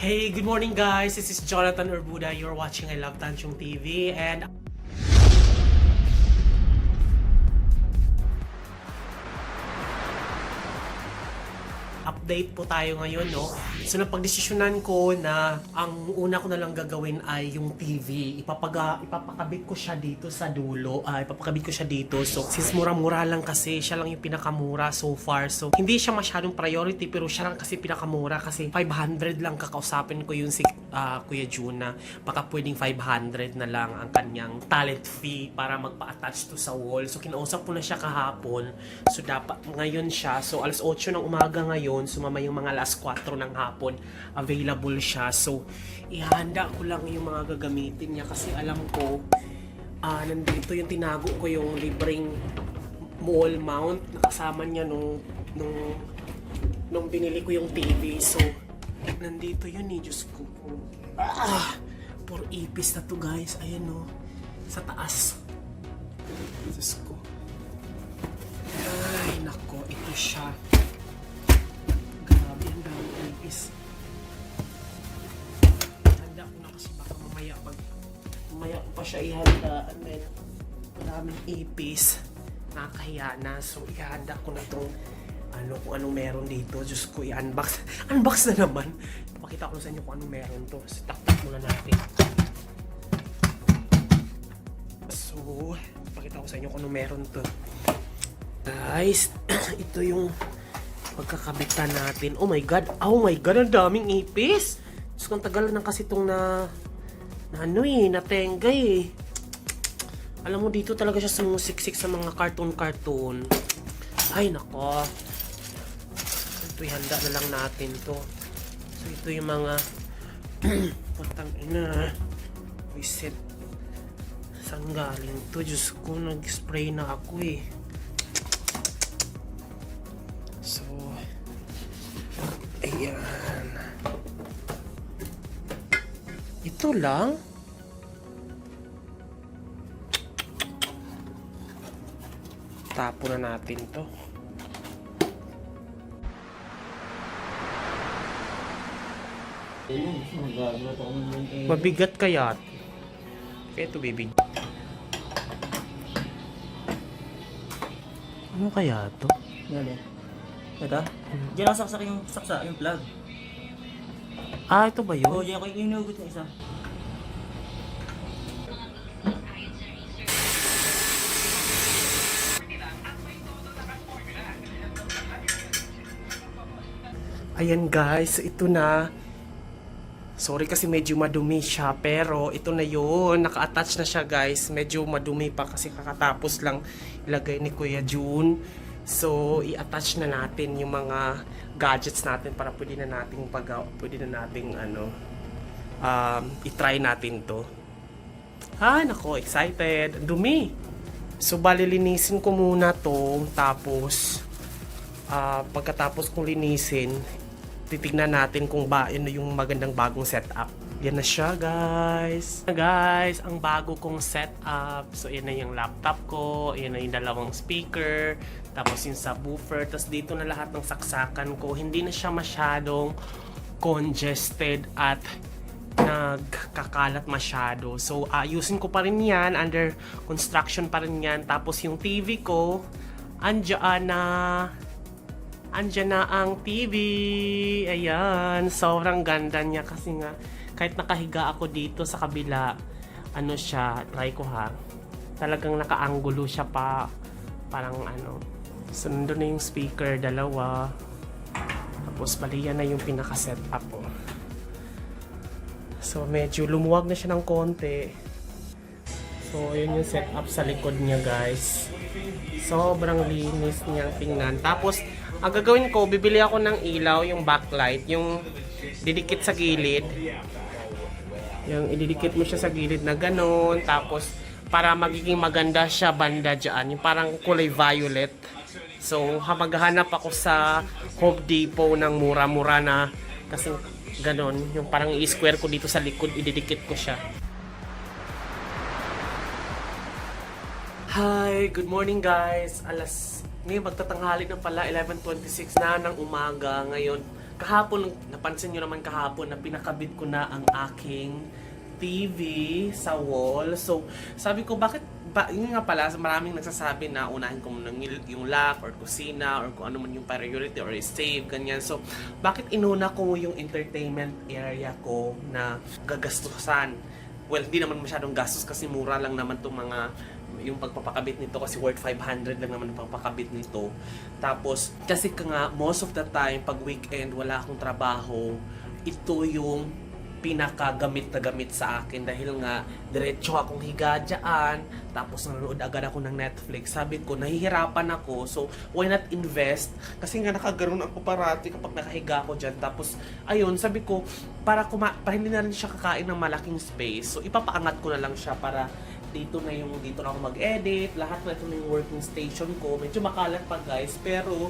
Hey, good morning guys. This is Jonathan Urbuda. You're watching I Love Tanchong TV and update po tayo ngayon, no? So, napagdesisyonan ko na ang una ko na lang gagawin ay yung TV. Ipapakabit ko siya dito sa dulo. Ipapakabit ko siya dito. So, since mura-mura lang kasi, siya lang yung pinakamura so far. So, hindi siya masyadong priority, pero siya lang kasi pinakamura kasi 500 lang kakausapin ko yung si Kuya Juna. Baka pwedeng 500 na lang ang kanyang talent fee para magpa-attach to sa wall. So, kinausap ko na siya kahapon. So, dapat ngayon siya. So, alas 8 ng umaga ngayon. So, mamayang mga alas 4 ng hapon, available siya. So, ihanda ko lang yung mga gagamitin niya kasi alam ko, nandito yung tinago ko yung libreng wall mount. Nakasama niya nung binili ko yung TV. So, nandito yun eh. Diyos ko. Puro ipis na to guys. Ayan o. Sa taas. Diyos ko. Ay, nako. Ito siya. Grabe, ang daming ipis. Handa ko na kasi baka mamaya ko pa siya ihanda. And then, maraming ipis. Nakakahiya na. So, ihanda ko na itong kung anong meron dito. Diyos ko, i-unbox. Unbox na naman. Pakita ko sa inyo kung anong meron to. So, tak-tak muna natin. So, pakita ko sa inyo kung anong meron to. Guys, ito yung pagkakabitan natin. Oh my god, ang daming ipis. Diyos ko, ang tagal na kasi itong natenggay eh. Alam mo, dito talaga siya sumusiksik sa mga cartoon. Ay, nako. Ito, ihanda na lang natin to. So, ito yung mga patang ina. Reset. Saan galing to? Diyos ko, nag-spray na ako eh. So, ayan. Ito lang. Tapo na natin to. Mabigat kaya. Kaya ito, baby. Ano kaya to? Gali. Ito? Diyan ako saksa yung plug. Ito ba yun? Oo, diyan ako yung inugot ng isa. Ayan guys, ito na. Sorry kasi medyo madumi siya, pero ito na yun. Naka-attach na siya guys. Medyo madumi pa kasi kakatapos lang ilagay ni Kuya June. So, i-attach na natin yung mga gadgets natin para pwede na nating i-try natin to. Nako, excited. Dumi. So, balilinisin ko muna to. Tapos, pagkatapos kong linisin, titignan natin kung ano yung magandang bagong setup. Yan na siya guys. Guys, ang bago kong setup. So yan na yung laptop ko, yan na yung dalawang speaker, tapos yung subwoofer, tapos dito na lahat ng saksakan ko. Hindi na siya masyadong congested at nagkakalat masyado. So ayusin ko pa rin yan, under construction pa rin yan. Tapos yung TV ko, andyan na ang TV. Ayan. Sobrang ganda niya kasi nga kahit nakahiga ako dito sa kabila, try ko ha. Talagang nakaanggulo siya pa. Parang So, nandun na yung speaker, dalawa. Tapos, bali yan na yung pinaka-setup ko. So, medyo lumuwag na siya ng konti. So, yun yung setup sa likod niya guys. Sobrang linis niyang tingnan. Tapos, ang gagawin ko, bibili ako ng ilaw, yung backlight, yung didikit sa gilid. Yung ididikit mo siya sa gilid na ganun. Tapos, para magiging maganda siya banda dyan. Yung parang kulay violet. So, maghanap ako sa Home Depot ng mura-mura na kasi ganun. Yung parang i-square ko dito sa likod, ididikit ko siya. Hi! Good morning guys! Ngayon magtatanghali na pala, 11:26 na ng umaga. Ngayon, kahapon, napansin nyo naman kahapon na pinakabit ko na ang aking TV sa wall. So, sabi ko, yun nga pala, maraming nagsasabi na unahin ko muna yung lock or kusina or kung ano man yung priority or save, ganyan. So, bakit inuna ko yung entertainment area ko na gagastusan? Well, hindi naman masyadong gastos kasi mura lang naman itong yung pagpapakabit nito kasi worth 500 lang naman ang pagpapakabit nito. Tapos, kasi nga, most of the time, pag weekend, wala akong trabaho, ito yung pinakagamit na gamit sa akin dahil nga diretso akong higa dyan, tapos nanonood agad ako ng Netflix. Sabi ko, nahihirapan ako, so why not invest? Kasi nga nakagaroon ako parati kapag nakahiga ako dyan. Tapos ayun, sabi ko, para hindi na rin siya kakain ng malaking space, so ipapaangat ko na lang siya para dito na ako mag-edit, lahat na ito na yung working station ko. Medyo makalat pa guys, pero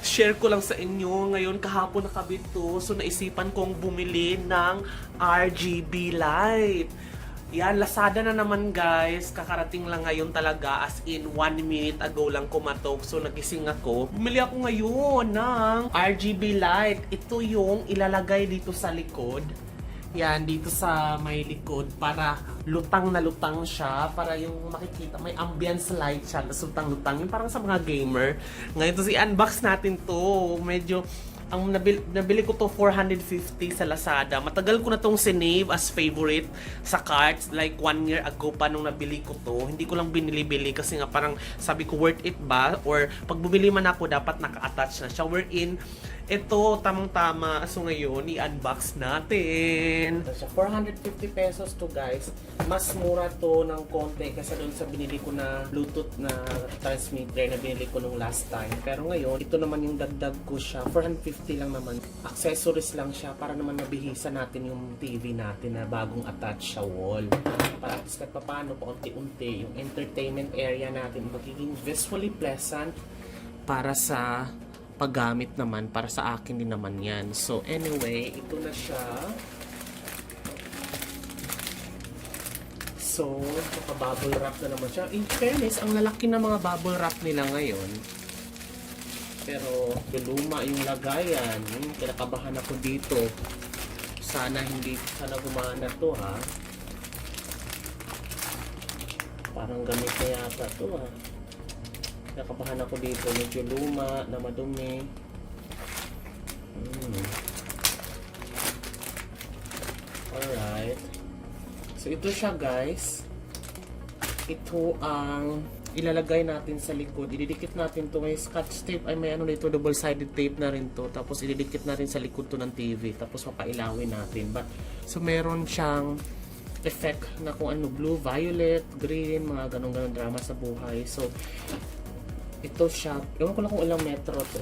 share ko lang sa inyo. Ngayon, kahapon nakabit to, so naisipan kong bumili ng RGB light. Yan, Lazada na naman guys. Kakarating lang ngayon talaga, as in 1 minute ago lang kumatok. So nagising ako. Bumili ako ngayon ng RGB light. Ito yung ilalagay dito sa likod. Yan, dito sa may likod para lutang na lutang siya, para yung makikita, may ambience light siya, lutang-lutang, yung parang sa mga gamer. Ngayon to, i-unbox natin to. Medyo, ang nabili ko to 450 sa Lazada. Matagal ko na tong sinave as favorite sa carts. Like 1 year ago pa nung nabili ko to. Hindi ko lang binili-bili kasi nga parang sabi ko worth it ba? Or pag bumili man ako dapat naka-attach na siya. Wherein, ito, tamang-tama. So ngayon, i-unbox natin. So, 450 pesos to guys. Mas mura to ng konti kasi doon sa binili ko na Bluetooth na transmitter na binili ko nung last time. Pero ngayon, ito naman yung dagdag ko siya. 450 lang naman. Accessories lang siya para naman mabihisa natin yung TV natin na bagong attach sa wall. Para at least kahit paano, paunti-unti, yung entertainment area natin magiging visually pleasant para sa paggamit naman, para sa akin din naman yan. So anyway, ito na siya. So, bubble wrap na naman siya. In fairness, ang lalaki ng mga bubble wrap nila ngayon. Pero, luma yung lagayan. Kinakabahan ako dito. Sana gumana to ha. Parang gamit na yata to ha. Nakabahan ako dito, medyo luma, na madumi. Alright. So, ito siya guys. Ito ang ilalagay natin sa likod. Ididikit natin to. May scotch tape. Ay, may ano dito, double-sided tape na rin to. Tapos, ididikit natin sa likod to ng TV. Tapos, papailawin natin. So, meron siyang effect na kung ano, blue, violet, green, mga ganong-ganon drama sa buhay. So, ito siya. Ewan ko lang kung ilang metro to.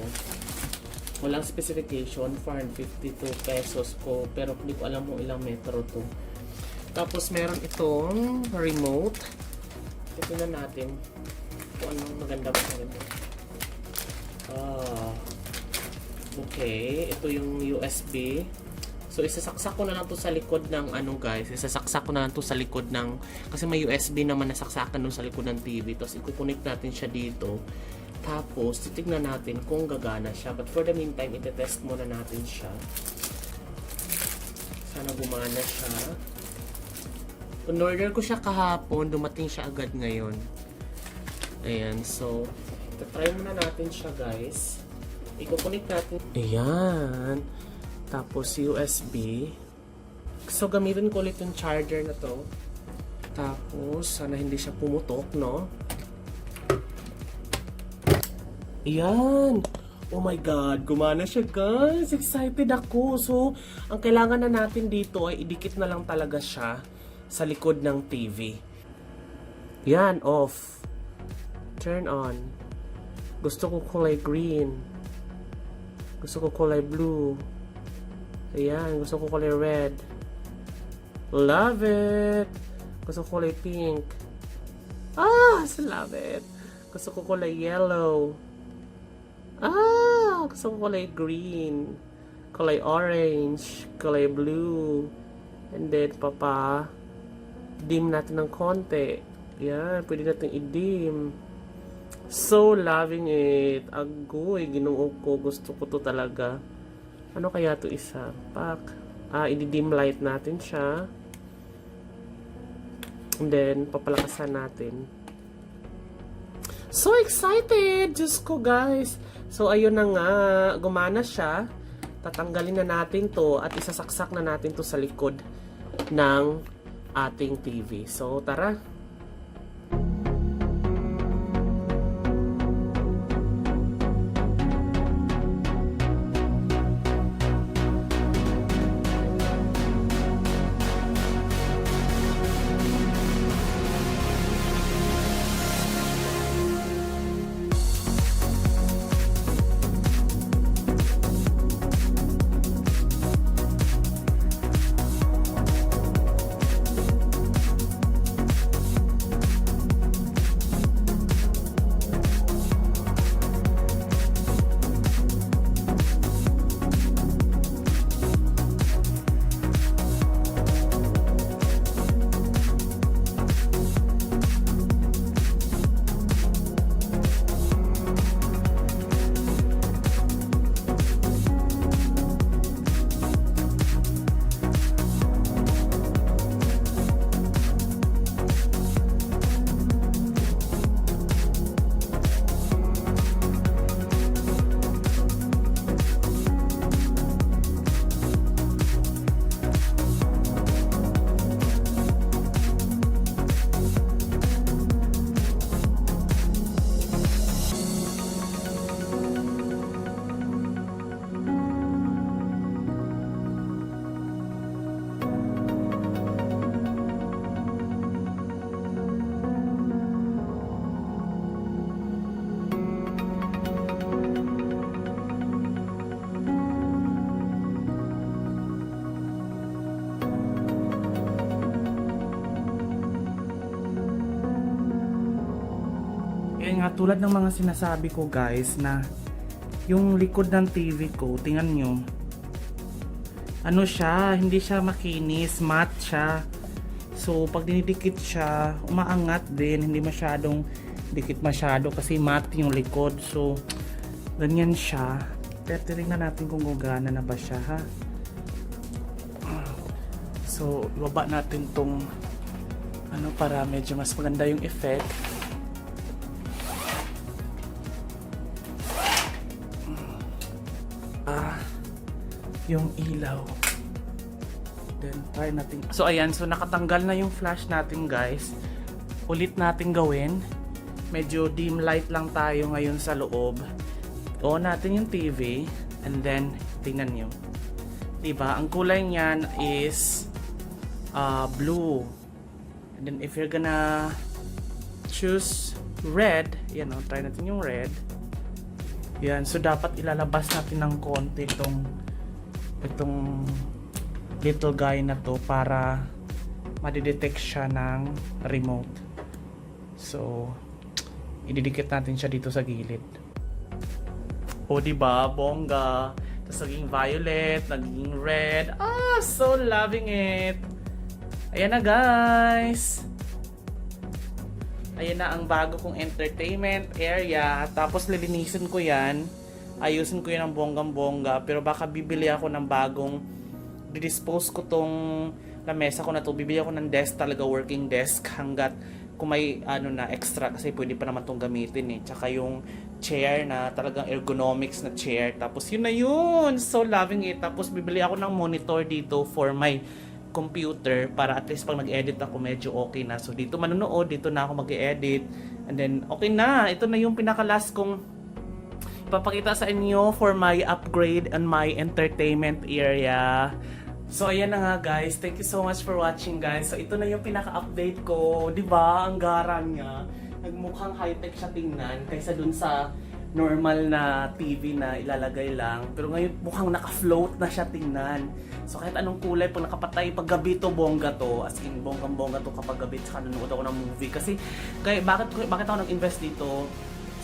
Walang specification. 452 pesos ko. Pero hindi ko alam kung ilang metro to. Tapos meron itong remote. Tignan natin kung anong maganda ba sa ito. Okay. Ito yung USB. So, isasaksak ko na lang to sa likod ng ano guys. Isasaksak ko na lang to sa likod ng, kasi may USB naman na saksakan dun sa likod ng TV. Tapos, i-connect natin siya dito. Tapos, titignan natin kung gagana siya. But for the meantime, ite-test muna natin siya. Sana gumana siya. In-order ko siya kahapon. Dumating siya agad ngayon. Ayan. So, ita-try muna natin siya guys. I-connect natin. Ayan. Tapos USB. So gamitin ko ulit yung charger na to. Tapos sana hindi siya pumutok, no? Ayan! Oh my God! Gumana siya guys! Excited ako! So, ang kailangan na natin dito ay idikit na lang talaga siya sa likod ng TV. Yan, off. Turn on. Gusto ko kulay green. Gusto ko kulay blue. Ayan, gusto ko kulay red. Love it! Gusto ko kulay pink. Love it! Gusto ko kulay yellow. Gusto ko kulay green. Kulay orange. Kulay blue. And then, dim natin ng konti. Ayan, pwede natin i-dim. So, loving it. Agoy, ginoo ko. Gusto ko to talaga. Ano kaya to isa? I-dim light natin siya. And then, papalakasan natin. So excited! Diyos ko, guys! So, ayun na nga. Gumana siya. Tatanggalin na natin to at isasaksak na natin to sa likod ng ating TV. So, tara! Nga tulad ng mga sinasabi ko guys na yung likod ng TV ko, tingnan nyo, ano siya, hindi siya makinis, matte siya. So pag dinidikit siya, umaangat din, hindi masyadong dikit masyado kasi matte yung likod. So ganyan siya. Pero tingnan natin kung gumagana na ba siya, ha. So ibaba natin tong ano para medyo mas maganda yung effect. Yung ilaw. Then try natin. So ayan, so nakatanggal na yung flash natin guys. Ulit natin gawin. Medyo dim light lang tayo ngayon sa loob. On natin yung TV and then tingnan nyo. Diba? Ang kulay niyan is blue. And then if you're gonna choose red, yan o, try natin yung red. Yan, so dapat ilalabas natin ng konti itong little guy na to para madidetect siya ng remote. So ididikit natin siya dito sa gilid. O diba, bongga. Tapos naging violet, naging red. So loving it. Ayan na guys. Ayan na ang bago kong entertainment area. Tapos lilinisin ko yan. Ayusin ko yun ng bonggang-bongga. Pero baka bibili ako ng bagong, didispose ko tong lamesa ko na to. Bibili ako ng desk talaga, working desk. Hanggat kung may ano na extra kasi pwede pa naman tong gamitin eh. Tsaka yung chair na talagang ergonomics na chair. Tapos yun na yun. So loving it. Tapos bibili ako ng monitor dito for my computer para at least pag nag-edit ako medyo okay na. So dito manonood, dito na ako mag-edit. And then okay na. Ito na yung pinaka-last kong papakita sa inyo for my upgrade and my entertainment area. So ayan na nga guys, thank you so much for watching guys. So ito na yung pinaka-update ko, 'di ba? Ang garang niya. Nagmukhang high-tech siya tingnan kaysa dun sa normal na TV na ilalagay lang. Pero ngayon mukhang naka-float na siya tingnan. So kahit anong kulay pag nakapatay, pag gabi to bongga to, as in bonggang-bongga to kapag gabi tsaka nanonood ako ng movie. Kasi bakit ako nag-invest dito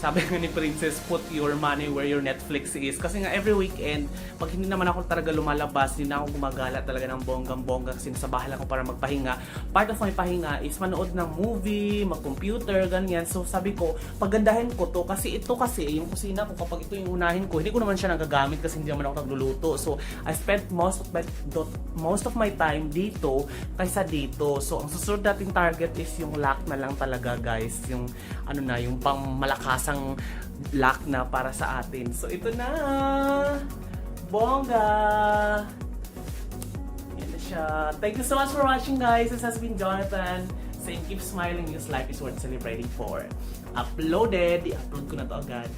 sabi nga ni Princess, put your money where your Netflix is. Kasi nga every weekend, pag hindi naman ako talaga lumalabas, hindi na ako gumagala talaga ng bonggang-bongga kasi nasa bahay lang ako para magpahinga. Part of my pahinga is manood ng movie, mag-computer, ganyan. So sabi ko, pagandahin ko to kasi ito kasi, yung kusina ko, kapag ito yung unahin ko, hindi ko naman siya nagagamit kasi hindi naman ako nagluluto. So I spent most of my time dito kaysa dito. So ang susunod nating target is yung lock na lang talaga, guys. Yung ano na, yung pang malakasang lock na para sa atin. So ito na, bongga. Yan na siya. Thank you so much for watching, guys. This has been Jonathan saying keep smiling because life is worth celebrating for. Uploaded. I-upload ko na to agad.